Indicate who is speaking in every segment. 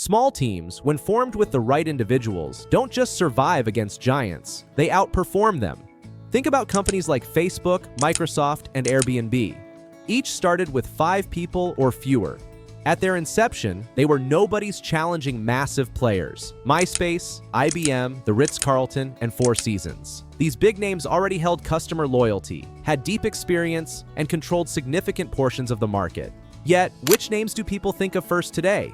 Speaker 1: Small teams, when formed with the right individuals, don't just survive against giants, they outperform them. Think about companies like Facebook, Microsoft, and Airbnb. Each started with 5 people or fewer. At their inception, they were nobody's challenging massive players. MySpace, IBM, the Ritz-Carlton, and Four Seasons. These big names already held customer loyalty, had deep experience, and controlled significant portions of the market. Yet, which names do people think of first today?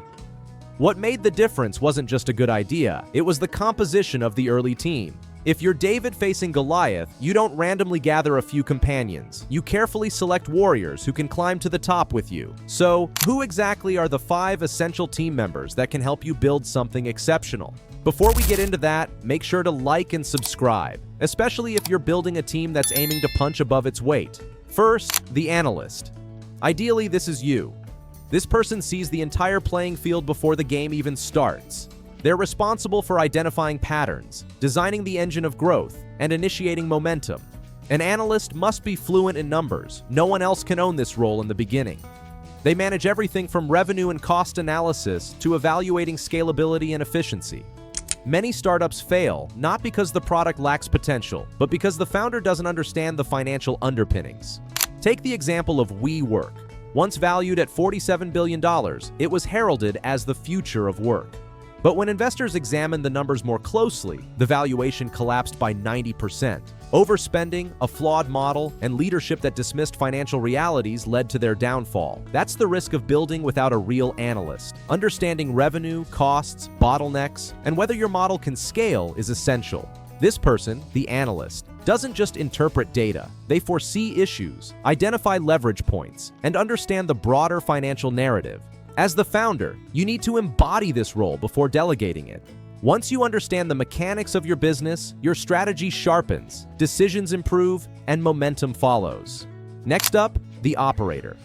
Speaker 1: What made the difference wasn't just a good idea, it was the composition of the early team. If you're David facing Goliath, you don't randomly gather a few companions. You carefully select warriors who can climb to the top with you. So, who exactly are the 5 essential team members that can help you build something exceptional? Before we get into that, make sure to like and subscribe, especially if you're building a team that's aiming to punch above its weight. First, the analyst. Ideally, this is you. This person sees the entire playing field before the game even starts. They're responsible for identifying patterns, designing the engine of growth, and initiating momentum. An analyst must be fluent in numbers. No one else can own this role in the beginning. They manage everything from revenue and cost analysis to evaluating scalability and efficiency. Many startups fail, not because the product lacks potential, but because the founder doesn't understand the financial underpinnings. Take the example of WeWork. Once valued at $47 billion, it was heralded as the future of work. But when investors examined the numbers more closely, the valuation collapsed by 90%. Overspending, a flawed model, and leadership that dismissed financial realities led to their downfall. That's the risk of building without a real analyst. Understanding revenue, costs, bottlenecks, and whether your model can scale is essential. This person, the analyst, doesn't just interpret data. They foresee issues, identify leverage points, and understand the broader financial narrative. As the founder, you need to embody this role before delegating it. Once you understand the mechanics of your business, your strategy sharpens, decisions improve, and momentum follows. Next up, the operator.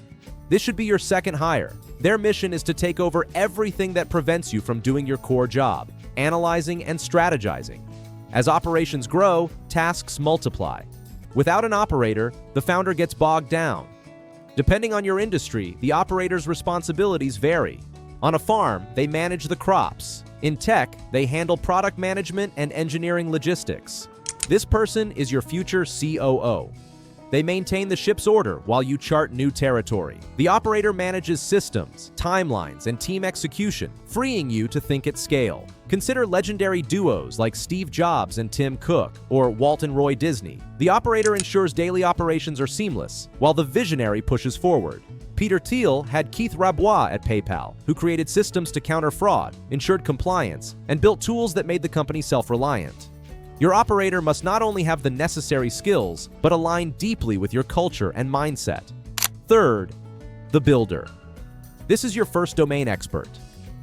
Speaker 1: This should be your second hire. Their mission is to take over everything that prevents you from doing your core job, analyzing and strategizing. As operations grow, tasks multiply. Without an operator, the founder gets bogged down. Depending on your industry, the operator's responsibilities vary. On a farm, they manage the crops. In tech, they handle product management and engineering logistics. This person is your future COO. They maintain the ship's order while you chart new territory. The operator manages systems, timelines, and team execution, freeing you to think at scale. Consider legendary duos like Steve Jobs and Tim Cook, or Walt and Roy Disney. The operator ensures daily operations are seamless, while the visionary pushes forward. Peter Thiel had Keith Rabois at PayPal, who created systems to counter fraud, ensured compliance, and built tools that made the company self-reliant. Your operator must not only have the necessary skills, but align deeply with your culture and mindset. Third, the builder. This is your first domain expert,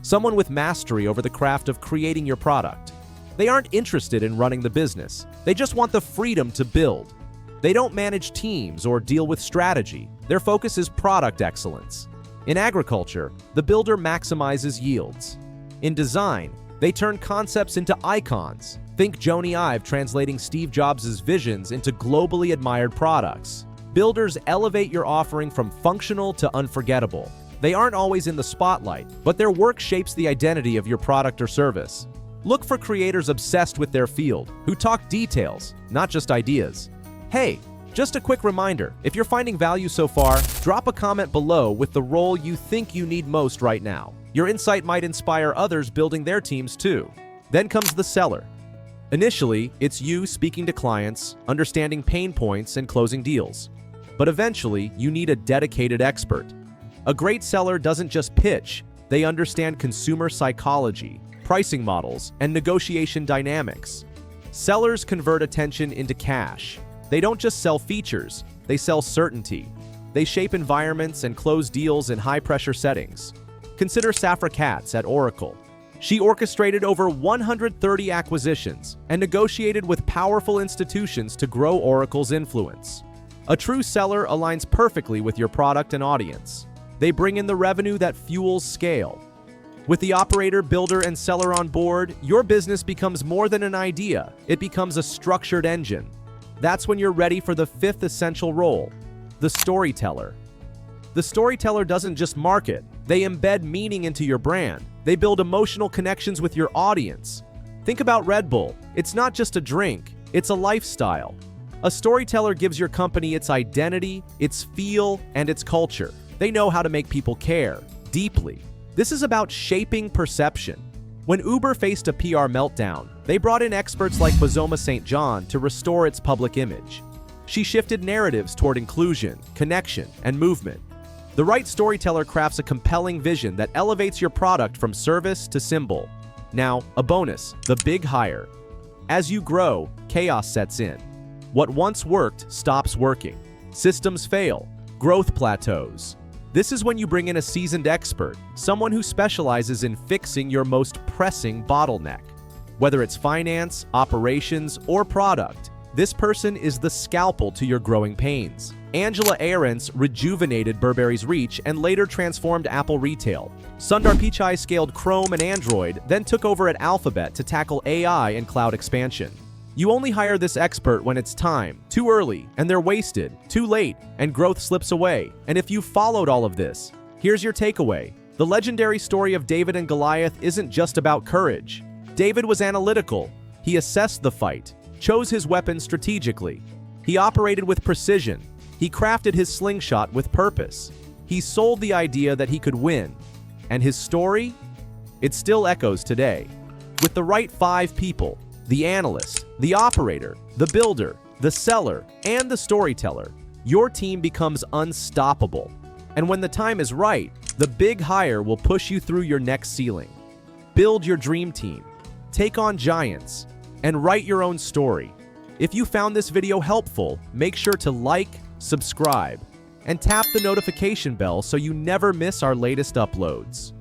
Speaker 1: someone with mastery over the craft of creating your product. They aren't interested in running the business. They just want the freedom to build. They don't manage teams or deal with strategy. Their focus is product excellence. In agriculture, the builder maximizes yields. In design, they turn concepts into icons. Think Jony Ive translating Steve Jobs' visions into globally admired products. Builders elevate your offering from functional to unforgettable. They aren't always in the spotlight, but their work shapes the identity of your product or service. Look for creators obsessed with their field, who talk details, not just ideas. Hey, just a quick reminder, if you're finding value so far, drop a comment below with the role you think you need most right now. Your insight might inspire others building their teams too. Then comes the seller. Initially, it's you speaking to clients, understanding pain points, and closing deals. But eventually, you need a dedicated expert. A great seller doesn't just pitch, they understand consumer psychology, pricing models, and negotiation dynamics. Sellers convert attention into cash. They don't just sell features, they sell certainty. They shape environments and close deals in high-pressure settings. Consider Safra Catz at Oracle. She orchestrated over 130 acquisitions and negotiated with powerful institutions to grow Oracle's influence. A true seller aligns perfectly with your product and audience. They bring in the revenue that fuels scale. With the operator, builder, and seller on board, your business becomes more than an idea. It becomes a structured engine. That's when you're ready for the fifth essential role, the storyteller. The storyteller doesn't just market, They embed meaning into your brand. They build emotional connections with your audience. Think about Red Bull. It's not just a drink, it's a lifestyle. A storyteller gives your company its identity, its feel, and its culture. They know how to make people care deeply. This is about shaping perception. When Uber faced a PR meltdown, they brought in experts like Bozoma St. John to restore its public image. She shifted narratives toward inclusion, connection, and movement. The right storyteller crafts a compelling vision that elevates your product from service to symbol. Now, a bonus, the big hire. As you grow, chaos sets in. What once worked stops working. Systems fail. Growth plateaus. This is when you bring in a seasoned expert, someone who specializes in fixing your most pressing bottleneck. Whether it's finance, operations, or product, this person is the scalpel to your growing pains. Angela Ahrens rejuvenated Burberry's reach and later transformed Apple retail. Sundar Pichai scaled Chrome and Android, then took over at Alphabet to tackle AI and cloud expansion. You only hire this expert when it's time, too early, and they're wasted, too late, and growth slips away. And if you followed all of this, here's your takeaway. The legendary story of David and Goliath isn't just about courage. David was analytical. He assessed the fight, chose his weapons strategically. He operated with precision. He crafted his slingshot with purpose. He sold the idea that he could win. And his story? It still echoes today. With the right 5 people, the analyst, the operator, the builder, the seller, and the storyteller, your team becomes unstoppable. And when the time is right, the big hire will push you through your next ceiling. Build your dream team, take on giants, and write your own story. If you found this video helpful, make sure to like, subscribe, and tap the notification bell so you never miss our latest uploads.